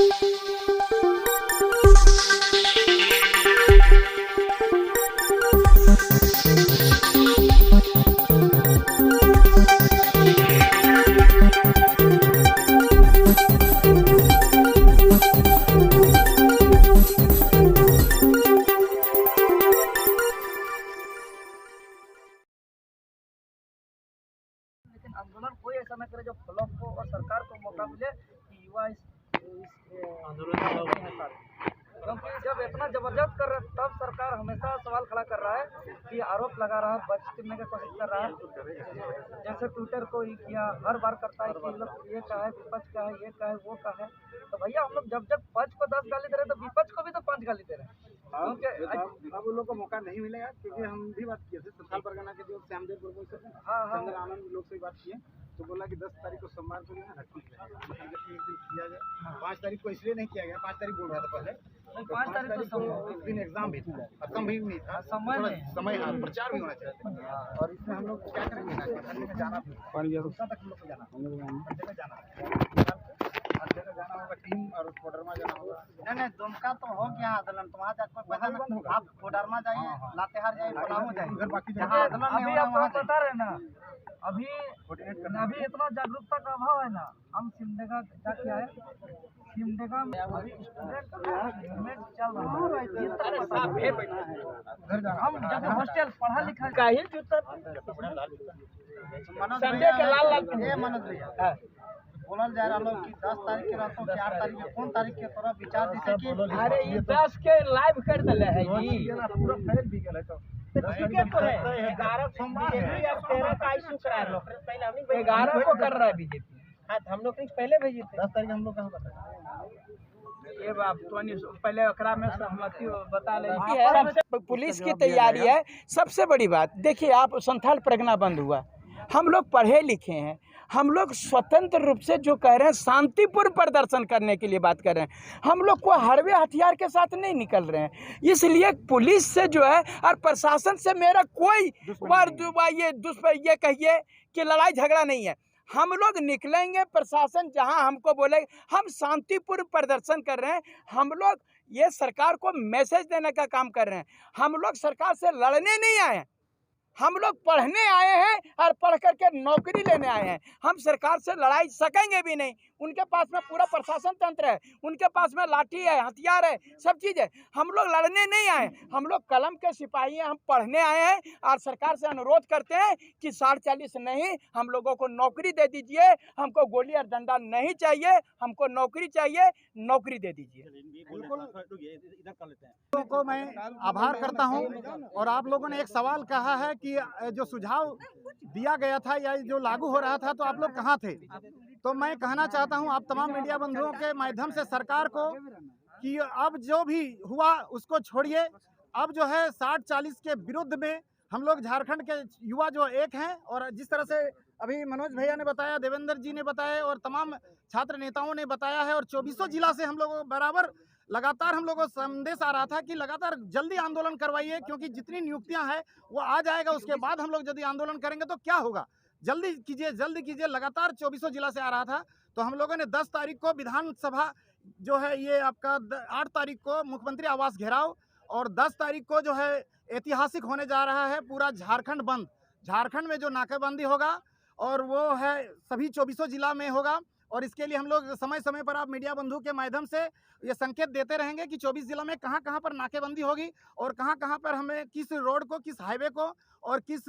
लेकिन आंदोलन कोई ऐसा न करे जो ब्लॉक को और सरकार को मौका मिले कि युवा इस आंदोलन में हिस्सा लें। क्योंकि जब इतना जबरदस्त कर रहे तब सरकार हमेशा सवाल खड़ा कर रहा है कि आरोप लगा रहा है, बचने की कोशिश कर रहा है। जैसे ट्विटर को ही किया, हर बार करता है कि लोग ये का है, विपक्ष का है, ये का है, वो का है। तो भैया हम लोग जब पक्ष को 10 गाली दे रहे हैं तो विपक्ष को भी तो 5 गाली दे रहे हैं। अब उन लोग को मौका नहीं मिलेगा, क्योंकि हम भी बात किए थे संथाल परगना के जो श्यामदेव प्रभु से चंद्र आनंद लोग से बात किए, तो बोला कि 10 तारीख को सोमवार को जो है ना ठीक है, एक दिन किया जाए। 5 तारीख को इसलिए नहीं किया गया, 5 तारीख बोल रहा था पहले, 5 तारीख को उस दिन एग्जाम भी था, खत्म भी नहीं था, समय प्रचार भी होना चाहिए। और इसमें हम लोग क्या करेंगे ना, जाना तक हम लोग को जाना हर जगह जाना होगा, टीम और कोडरमा जाना होगा। नहीं दुमका तो हो गया आंदोलन, तो वहाँ जाकर पैसा नहीं, आप कोडरमा जाइए, लातेहार जाइए, पलामू जाइए, उधर बाकी अभी आपको बता रहे ना, अभी इतना जागरूकता का अभाव है ना। हम सिमडेगा जाके आए, सिमडेगा में अभी स्टूडेंट चल रहा है। हम जब हॉस्टल पढ़ा लिखा का ही मनोज भैया बोलल जा रहा लोग कि 10 तारीख के रहतो, 4 तारीख के, कौन तारीख के तोरा विचार दिसे कि अरे ये 10 के लाइव कर दले है जी, पूरा फैल भी गया तो ठीक है। तो है 11 सोमवार या 13 का इशू करा लो, पहले हमने 11 को कर रहा है बीजेपी। हां हम लोग पहले भेजे थे, 10 तारीख हम लोग कहां बताया ये बात तो पहले अखरा में सहमति बता लेती है। पुलिस की तैयारी है। सबसे बड़ी बात देखिए, आप संथाल परगना बंद हुआ, हम लोग पढ़े लिखे हैं, हम लोग स्वतंत्र रूप से जो कह रहे हैं शांतिपूर्ण प्रदर्शन करने के लिए बात कर रहे हैं। हम लोग को हरवे हथियार के साथ नहीं निकल रहे हैं। इसलिए पुलिस से जो है और प्रशासन से मेरा कोई ये कहिए कि लड़ाई झगड़ा नहीं है। हम लोग निकलेंगे, प्रशासन जहां हमको बोले, हम शांतिपूर्ण प्रदर्शन कर रहे हैं। हम लोग ये सरकार को मैसेज देने का काम कर रहे हैं। हम लोग सरकार से लड़ने नहीं आए हैं, हम लोग पढ़ने आए हैं और पढ़ करके नौकरी लेने आए हैं। हम सरकार से लड़ाई सकेंगे भी नहीं। उनके पास में पूरा प्रशासन तंत्र है, उनके पास में लाठी है, हथियार है, सब चीज़ है। हम लोग लड़ने नहीं आए, हम लोग कलम के सिपाही हैं, हम पढ़ने आए हैं। और सरकार से अनुरोध करते हैं कि 40 नहीं, हम लोगों को नौकरी दे दीजिए। हमको गोली और डंडा नहीं चाहिए, हमको नौकरी चाहिए, नौकरी दे दीजिए। लोगों को मैं आभार करता हूं। और आप लोगों ने एक सवाल कहा है कि जो सुझाव दिया गया था या जो लागू हो रहा था, तो आप लोग कहां थे। तो मैं कहना चाहता हूं आप तमाम मीडिया बंधुओं के माध्यम से सरकार को कि अब जो भी हुआ उसको छोड़िए। अब जो है 60-40 के विरुद्ध में हम लोग झारखंड के युवा जो एक हैं, और जिस तरह से अभी मनोज भैया ने बताया, देवेंद्र जी ने बताया और तमाम छात्र नेताओं ने बताया है, और 24 जिला से हम लोग बराबर लगातार हम लोगों को संदेश आ रहा था कि लगातार जल्दी आंदोलन करवाइए, क्योंकि जितनी नियुक्तियां हैं वो आ जाएगा, उसके बाद हम लोग यदि आंदोलन करेंगे तो क्या होगा, जल्दी कीजिए। लगातार 24 जिला से आ रहा था। तो हम लोगों ने 10 तारीख को विधानसभा जो है ये आपका 8 तारीख को मुख्यमंत्री आवास घेराव, और 10 तारीख को जो है ऐतिहासिक होने जा रहा है पूरा झारखंड बंद। झारखंड में जो नाकेबंदी होगा और वो है सभी 24 जिला में होगा। और इसके लिए हम लोग समय समय पर आप मीडिया बंधु के माध्यम से ये संकेत देते रहेंगे कि 24 जिला में कहां कहां पर नाकेबंदी होगी, और कहां कहां पर हमें किस रोड को, किस हाईवे को और किस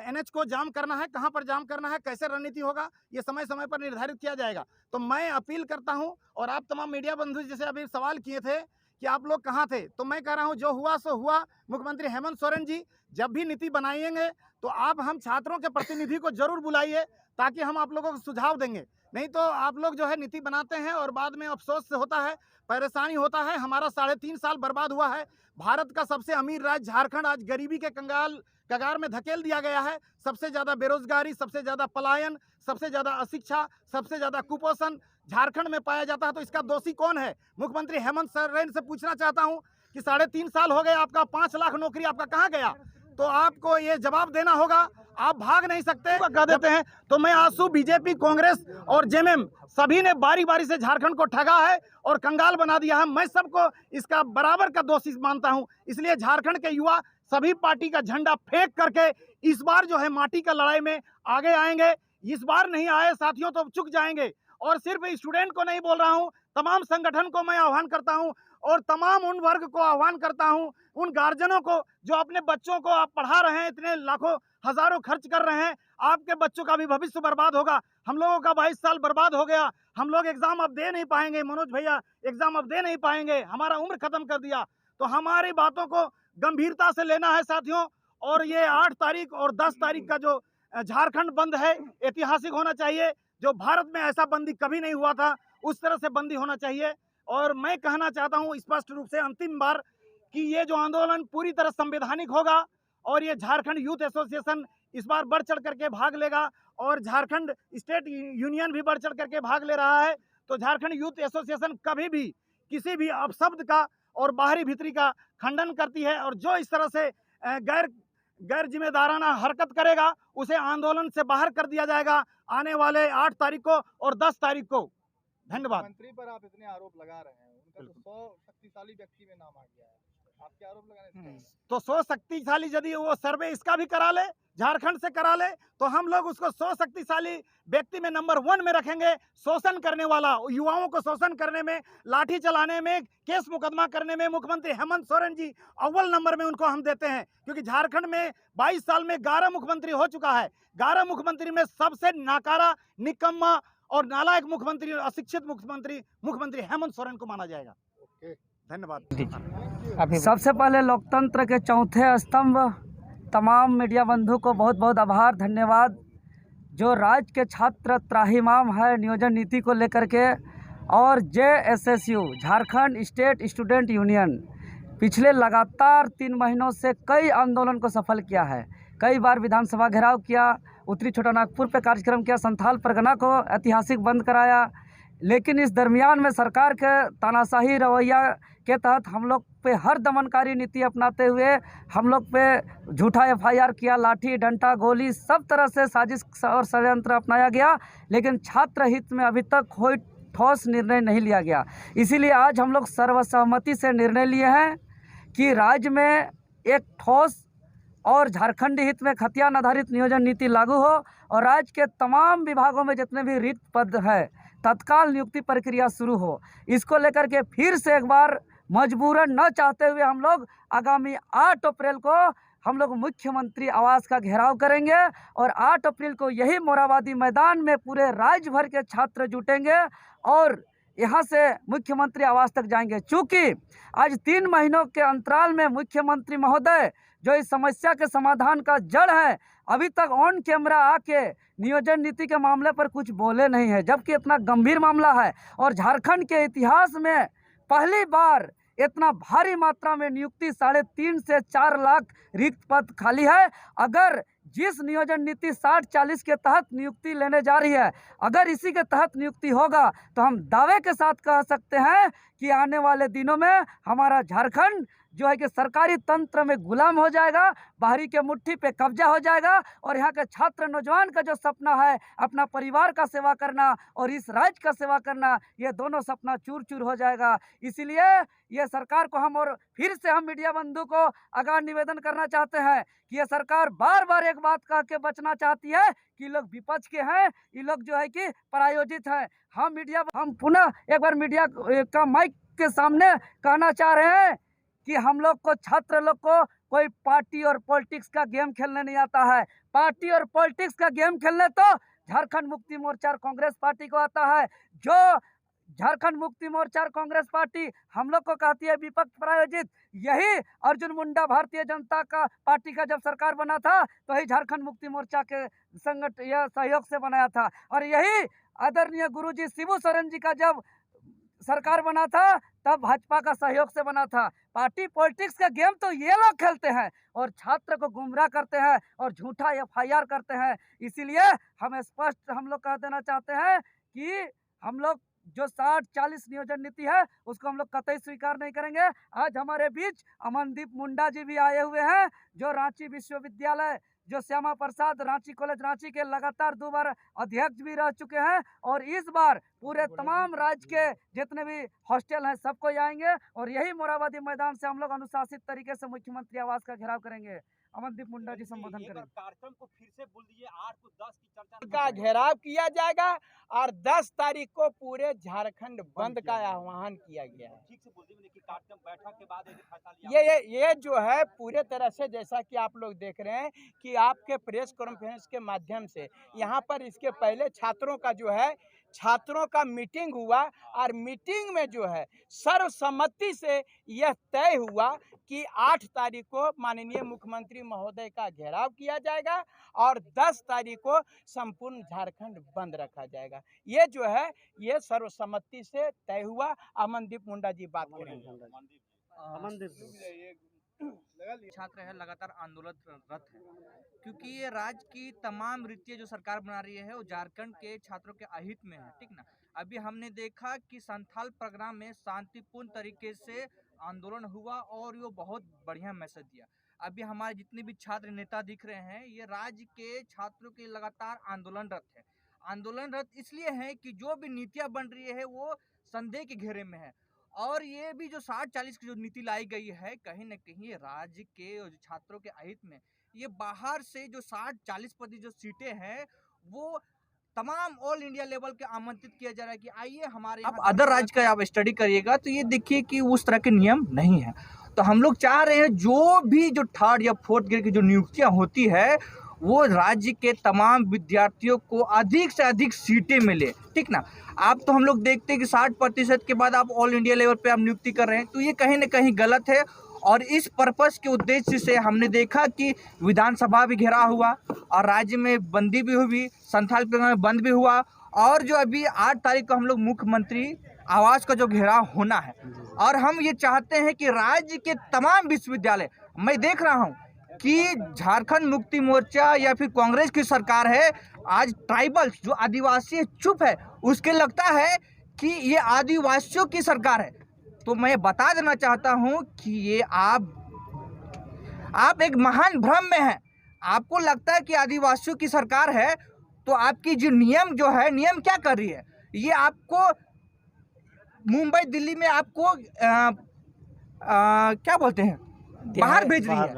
NH को जाम करना है, कहां पर जाम करना है, कैसे रणनीति होगा, ये समय समय पर निर्धारित किया जाएगा। तो मैं अपील करता हूं, और आप तमाम मीडिया बंधु जैसे अभी सवाल किए थे कि आप लोग कहाँ थे, तो मैं कह रहा हूं जो हुआ सो हुआ। मुख्यमंत्री हेमंत सोरेन जी जब भी नीति बनाएंगे तो आप हम छात्रों के प्रतिनिधि को जरूर बुलाइए, ताकि हम आप लोगों को सुझाव देंगे। नहीं तो आप लोग जो है नीति बनाते हैं और बाद में अफसोस होता है, परेशानी होता है। हमारा 3.5 साल बर्बाद हुआ है। भारत का सबसे अमीर राज्य झारखंड आज गरीबी के कगार में धकेल दिया गया है। सबसे ज़्यादा बेरोजगारी, सबसे ज़्यादा पलायन, सबसे ज़्यादा अशिक्षा, सबसे ज़्यादा कुपोषण झारखंड में पाया जाता है। तो इसका दोषी कौन है? मुख्यमंत्री हेमंत सोरेन से पूछना चाहता हूं कि 3.5 साल हो गए, आपका 5 लाख नौकरी आपका कहाँ गया? तो आपको ये जवाब देना होगा, आप भाग नहीं सकते। कह देते हैं तो मैं आंसू बीजेपी, कांग्रेस और जेएमएम सभी ने बारी बारी से झारखंड को ठगा है और कंगाल बना दिया है। मैं सबको इसका बराबर का दोषी मानता हूं। इसलिए झारखंड के युवा सभी पार्टी का झंडा फेंक करके इस बार जो है माटी का लड़ाई में आगे आएंगे। इस बार नहीं आए साथियों तो चुक जाएंगे। और सिर्फ स्टूडेंट को नहीं बोल रहा हूं, तमाम संगठन को मैं आह्वान करता हूं और तमाम उन वर्ग को आह्वान करता हूं, उन गार्जियनों को जो अपने बच्चों को आप पढ़ा रहे हैं, इतने लाखों हजारों खर्च कर रहे हैं, आपके बच्चों का भी भविष्य बर्बाद होगा। हम लोगों का 22 साल बर्बाद हो गया। हम लोग एग्जाम अब दे नहीं पाएंगे, मनोज भैया एग्जाम अब दे नहीं पाएंगे, हमारा उम्र खत्म कर दिया। तो हमारी बातों को गंभीरता से लेना है साथियों। और ये 8 तारीख और 10 तारीख का जो झारखंड बंद है ऐतिहासिक होना चाहिए। जो भारत में ऐसा बंदी कभी नहीं हुआ था, उस तरह से बंदी होना चाहिए। और मैं कहना चाहता हूं स्पष्ट रूप से अंतिम बार कि ये जो आंदोलन पूरी तरह संवैधानिक होगा और ये झारखंड यूथ एसोसिएशन इस बार बढ़ चढ़ करके भाग लेगा और झारखंड स्टेट यूनियन भी बढ़ चढ़ करके भाग ले रहा है। तो झारखंड यूथ एसोसिएशन कभी भी किसी भी अपशब्द का और बाहरी भीतरी का खंडन करती है और जो इस तरह से गैर जिम्मेदाराना हरकत करेगा उसे आंदोलन से बाहर कर दिया जाएगा आने वाले 8 तारीख को और 10 तारीख को। धन्यवाद। मंत्री पर आप इतने आरोप लगा रहे हैं, उनका तो 100 शक्तिशाली व्यक्ति में नाम आ गया है, आपके आरोप लगाने तो 100 शक्तिशाली यदि वो सर्वे इसका भी करा ले, झारखंड से करा ले, तो हम लोग उसको 100 शक्तिशाली व्यक्ति में नंबर 1 में रखेंगे। शोषण करने वाला, युवाओं को शोषण करने में, लाठी चलाने में, केस मुकदमा करने में मुख्यमंत्री हेमंत सोरेन जी अव्वल नंबर में उनको हम देते हैं। क्योंकि झारखंड में 22 साल में 11 मुख्यमंत्री हो चुका है। 11 मुख्यमंत्री में सबसे नाकारा, निकम्मा और नालायक मुख्यमंत्री, अशिक्षित मुख्यमंत्री हेमंत सोरेन को माना जाएगा। धन्यवाद। सबसे पहले लोकतंत्र के चौथे स्तंभ तमाम मीडिया बंधु को बहुत बहुत आभार, धन्यवाद। जो राज्य के छात्र त्राहिमाम है नियोजन नीति को लेकर के, और JSSU Jharkhand state student union पिछले लगातार 3 महीनों से कई आंदोलन को सफल किया है। कई बार विधानसभा घेराव किया, उत्तरी छोटानागपुर पे कार्यक्रम किया, संथाल परगना को ऐतिहासिक बंद कराया। लेकिन इस दरमियान में सरकार के तानाशाही रवैया के तहत हम लोग पे हर दमनकारी नीति अपनाते हुए हम लोग पे झूठा FIR किया, लाठी डंडा गोली सब तरह से साजिश और षड्यंत्र अपनाया गया। लेकिन छात्र हित में अभी तक कोई ठोस निर्णय नहीं लिया गया। इसीलिए आज हम लोग सर्वसहमति से निर्णय लिए हैं कि राज्य में एक ठोस और झारखंडी हित में खतियान आधारित नियोजन नीति लागू हो और राज्य के तमाम विभागों में जितने भी रिक्त पद है तत्काल नियुक्ति प्रक्रिया शुरू हो। इसको लेकर के फिर से एक बार मजबूरन न चाहते हुए हम लोग आगामी 8 अप्रैल को हम लोग मुख्यमंत्री आवास का घेराव करेंगे और 8 अप्रैल को यही मोराबादी मैदान में पूरे राज्य भर के छात्र जुटेंगे और यहाँ से मुख्यमंत्री आवास तक जाएंगे। चूँकि आज 3 महीनों के अंतराल में मुख्यमंत्री महोदय जो इस समस्या के समाधान का जड़ है, अभी तक ऑन कैमरा आके नियोजन नीति के मामले पर कुछ बोले नहीं है, जबकि इतना गंभीर मामला है और झारखंड के इतिहास में पहली बार इतना भारी मात्रा में नियुक्ति 3.5 से 4 लाख रिक्त पद खाली है। अगर जिस नियोजन नीति 60-40 के तहत नियुक्ति लेने जा रही है, अगर इसी के तहत नियुक्ति होगा तो हम दावे के साथ कह सकते हैं कि आने वाले दिनों में हमारा झारखंड जो है कि सरकारी तंत्र में गुलाम हो जाएगा, बाहरी के मुट्ठी पे कब्जा हो जाएगा और यहाँ के छात्र नौजवान का जो सपना है अपना परिवार का सेवा करना और इस राज्य का सेवा करना, ये दोनों सपना चूर चूर हो जाएगा। इसीलिए ये सरकार को हम और फिर से हम मीडिया बंधु को आगाह निवेदन करना चाहते हैं कि ये सरकार बार बार एक बात कह के बचना चाहती है कि लोग विपक्ष के हैं, ये लोग जो है कि प्रायोजित हैं। हम पुनः एक बार मीडिया का माइक के सामने कहना चाह रहे हैं कि हम लोग को, छात्र लोग को कोई पार्टी और पॉलिटिक्स का गेम खेलने नहीं आता है। पार्टी और पॉलिटिक्स का गेम खेलने तो झारखंड मुक्ति मोर्चा कांग्रेस पार्टी को आता है। जो झारखंड मुक्ति मोर्चा कांग्रेस पार्टी हम लोग को कहती है विपक्ष प्रायोजित, यही अर्जुन मुंडा भारतीय जनता का पार्टी का जब सरकार बना था तो ही झारखंड मुक्ति मोर्चा के संगठन या सहयोग से बनाया था और यही आदरणीय गुरुजी शिबू सोरेन जी का जब सरकार बना था तब भाजपा का सहयोग से बना था। पार्टी पॉलिटिक्स का गेम तो ये लोग खेलते हैं और छात्र को गुमराह करते हैं और झूठा FIR करते हैं। इसीलिए हम स्पष्ट हम लोग कह देना चाहते हैं कि हम लोग जो 60-40 नियोजन नीति है उसको हम लोग कतई स्वीकार नहीं करेंगे। आज हमारे बीच अमनदीप मुंडा जी भी आए हुए हैं, जो रांची विश्वविद्यालय, जो श्यामा प्रसाद रांची कॉलेज रांची के लगातार 2 बार अध्यक्ष भी रह चुके हैं, और इस बार पूरे तमाम राज्य के जितने भी हॉस्टल हैं सबको आएंगे और यही मोराबादी मैदान से हम लोग अनुशासित तरीके से मुख्यमंत्री आवास का घेराव करेंगे। अमनदीप मुंडा जी संबोधन करेंगे। कार्यक्रम को फिर से बोल दीजिए, 8 को 10 की चर्चा का घेराव किया जाएगा और 10 तारीख को पूरे झारखंड बंद का आह्वान किया गया है। ठीक से बोल दीजिए कि कार्यक्रम बैठक के बाद फैसला लिया। ये जो है पूरे तरह से, जैसा कि आप लोग देख रहे हैं कि आपके प्रेस कॉन्फ्रेंस के माध्यम से यहाँ पर इसके पहले छात्रों का मीटिंग हुआ और मीटिंग में जो है सर्वसम्मति से यह तय हुआ कि 8 तारीख को माननीय मुख्यमंत्री महोदय का घेराव किया जाएगा और 10 तारीख को संपूर्ण झारखंड बंद रखा जाएगा। ये जो है ये सर्वसम्मति से तय हुआ। अमनदीप मुंडा जी बात करेंगे। छात्र है लगातार आंदोलनरत है, क्योंकि ये राज्य की तमाम रीतियाँ जो सरकार बना रही है वो झारखंड के छात्रों के अहित में है, ठीक ना। अभी हमने देखा कि संथाल प्रोग्राम में शांतिपूर्ण तरीके से आंदोलन हुआ और वो बहुत बढ़िया मैसेज दिया। अभी हमारे जितने भी छात्र नेता दिख रहे हैं ये राज्य के छात्रों के लगातार आंदोलनरत है। आंदोलनरत इसलिए है कि जो भी नीतियाँ बन रही है वो संदेह के घेरे में है, और ये भी जो 60-40 की जो नीति लाई गई है कहीं न कहीं राज्य के जो छात्रों के अहित में, ये बाहर से जो 60-40% जो सीटें हैं वो तमाम ऑल इंडिया लेवल के आमंत्रित किया जा रहा है कि आइए हमारे। अब अदर राज्य का आप स्टडी करिएगा तो ये देखिए कि उस तरह के नियम नहीं है। तो हम लोग चाह रहे हैं जो भी जो 3rd या 4th ग्रेड की जो नियुक्तियाँ होती है वो राज्य के तमाम विद्यार्थियों को अधिक से अधिक सीटें मिले, ठीक ना। आप तो हम लोग देखते हैं कि 60% के बाद आप ऑल इंडिया लेवल पे आप नियुक्ति कर रहे हैं, तो ये कहीं ना कहीं गलत है। और इस पर्पस के उद्देश्य से हमने देखा कि विधानसभा भी घेरा हुआ और राज्य में बंदी भी हुई, संथाल प्रोग्राम में बंद भी हुआ, और जो अभी 8 तारीख को हम लोग मुख्यमंत्री आवास का जो घेराव होना है। और हम ये चाहते हैं कि राज्य के तमाम विश्वविद्यालय, मैं देख रहा हूँ कि झारखंड मुक्ति मोर्चा या फिर कांग्रेस की सरकार है, आज ट्राइबल्स जो आदिवासी चुप है, उसके लगता है कि ये आदिवासियों की सरकार है। तो मैं बता देना चाहता हूं कि ये आप एक महान भ्रम में हैं। आपको लगता है कि आदिवासियों की सरकार है, तो आपकी जो नियम क्या कर रही है, ये आपको मुंबई दिल्ली में आपको क्या बोलते हैं, बाहर भेज रही है,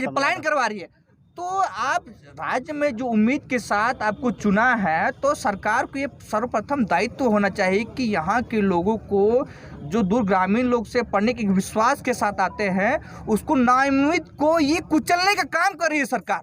पलायन करवा रही है। तो आप राज्य में जो उम्मीद के साथ आपको चुना है, तो सरकार को ये सर्वप्रथम दायित्व होना चाहिए कि यहाँ के लोगों को, जो दूर ग्रामीण लोग से पढ़ने के विश्वास के साथ आते हैं, उसको नाउम्मीद को ये कुचलने का काम कर रही है सरकार।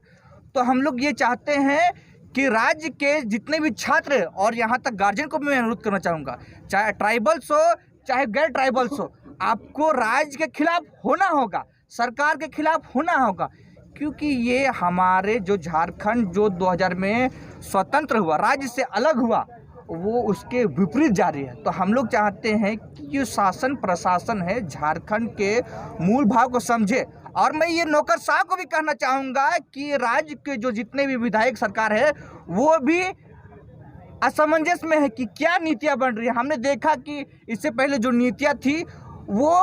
तो हम लोग ये चाहते हैं कि राज्य के जितने भी छात्र और यहाँ तक गार्जियन को भी मैं अनुरोध करना चाहूँगा, चाहे ट्राइबल्स हो चाहे गैर ट्राइबल्स हो, आपको राज्य के खिलाफ होना होगा, सरकार के खिलाफ होना होगा, क्योंकि ये हमारे जो झारखंड जो 2000 में स्वतंत्र हुआ, राज्य से अलग हुआ, वो उसके विपरीत जा रही है। तो हम लोग चाहते हैं कि जो शासन प्रशासन है झारखंड के मूल भाव को समझे। और मैं ये नौकरशाह को भी कहना चाहूँगा कि राज्य के जो जितने भी विधायक सरकार है वो भी असमंजस में है कि क्या नीतियाँ बन रही है। हमने देखा कि इससे पहले जो नीतियाँ थी वो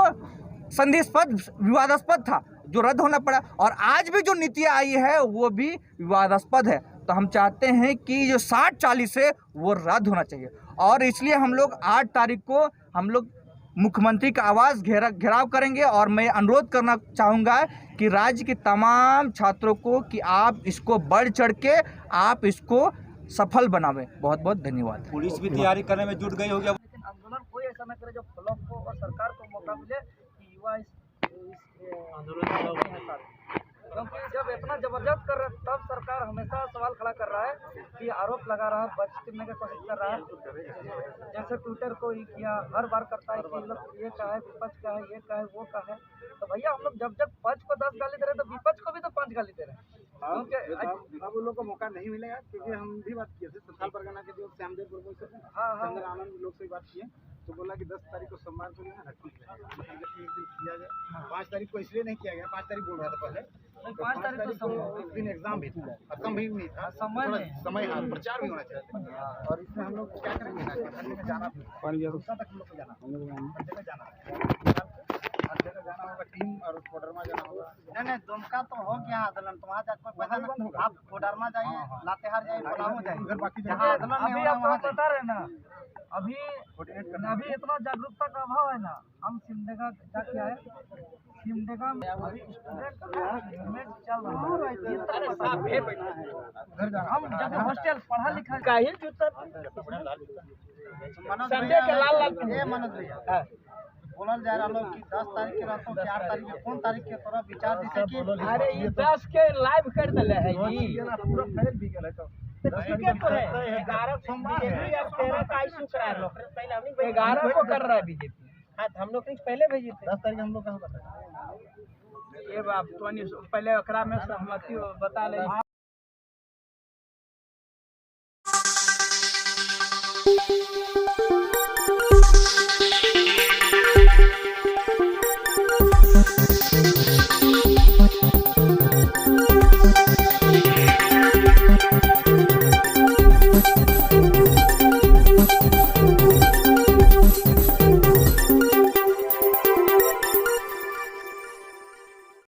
संदेहास्पद विवादास्पद था, जो रद्द होना पड़ा, और आज भी जो नीतियाँ आई है वो भी विवादास्पद है। तो हम चाहते हैं कि जो 60-40 है वो रद्द होना चाहिए, और इसलिए हम लोग 8 तारीख को हम लोग मुख्यमंत्री का आवास घेराव करेंगे। और मैं अनुरोध करना चाहूँगा कि राज्य के तमाम छात्रों को कि आप इसको बढ़ चढ़ के आप इसको सफल बनावें। बहुत बहुत धन्यवाद। पुलिस भी तैयारी करने में जुट गई होगी। लेकिन आंदोलन कोई ऐसा न करे जो फ्लॉप हो और सरकार को मौका मिले कि युवा इस आंदोलन में, क्योंकि जब इतना जबरदस्त कर रहे तब सरकार हमेशा सवाल खड़ा कर रहा है कि आरोप लगा रहा है, बच करने की कोशिश कर रहा है। जैसे ट्विटर को ही किया, हर बार करता है कि लोग ये का है, विपक्ष का है, ये का है, वो का है। तो भैया हम लोग जब पक्ष को 10 गाली दे रहे तो विपक्ष को भी तो 5 गाली दे रहे हैं। अब उन लोगों को मौका नहीं मिलेगा, क्योंकि हम भी बात किए थे संथाल परगना के जो श्यामदेव प्रभु से, आनंद लोग से बात किए, तो बोला कि 10 तारीख को सोमवार को जो है ना ठीक रहेगा, मतलब जैसे एक दिन किया गया। 5 तारीख को इसलिए नहीं किया गया, 5 तारीख बोल रहा था पहले, तो 5 तारीख को उस दिन एग्जाम भी था, खत्म भी नहीं था, थोड़ा समय हाँ प्रचार भी होना चाहिए। और इसमें हम लोग क्या करेंगे ना, हर जगह जाना भी दूसरा तक हम लोग को जाना, हर जगह जाना, हर जगह जाना होगा, टीम और कोडरमा जाना होगा। नहीं दुमका तो हो गया आंदोलन, तो वहाँ जाकर पैसा आप कोडरमा जाइए, लातेहार जाइए, पलामू जाइए, उधर बाकी जहाँ आंदोलन नहीं अभी हो रहा आपको वहाँ बता रहे ना, अभी इतना जागरूकता का अभाव है ना, हम सिमडेगा जाके आए, सिमडेगा में अभी स्टूडेंट मूवमेंट चल रहा है, ये तक पता है। हम जब हॉस्टल पढ़ा लिखा का ही जूता संडे के लाल ये मनोज भैया बोलल जा रहा लोग कि 10 तारीख के रहतो कि 8 तारीख के कौन तारीख के तोरा विचार जैसे कि अरे ये 10 के लाइव कर दिले है जी, पूरा फैल भी गया तो ठीक है तो है 11 सोमवार बीजेपी और 13 का इशू करा लो, पहले हम 11 को कर रहा है बीजेपी। हाँ हम लोग पहले भेजे थे 10 तारीख हम लोग कहाँ बताए। ये बात तो पहले एकरा में सहमति बता ले।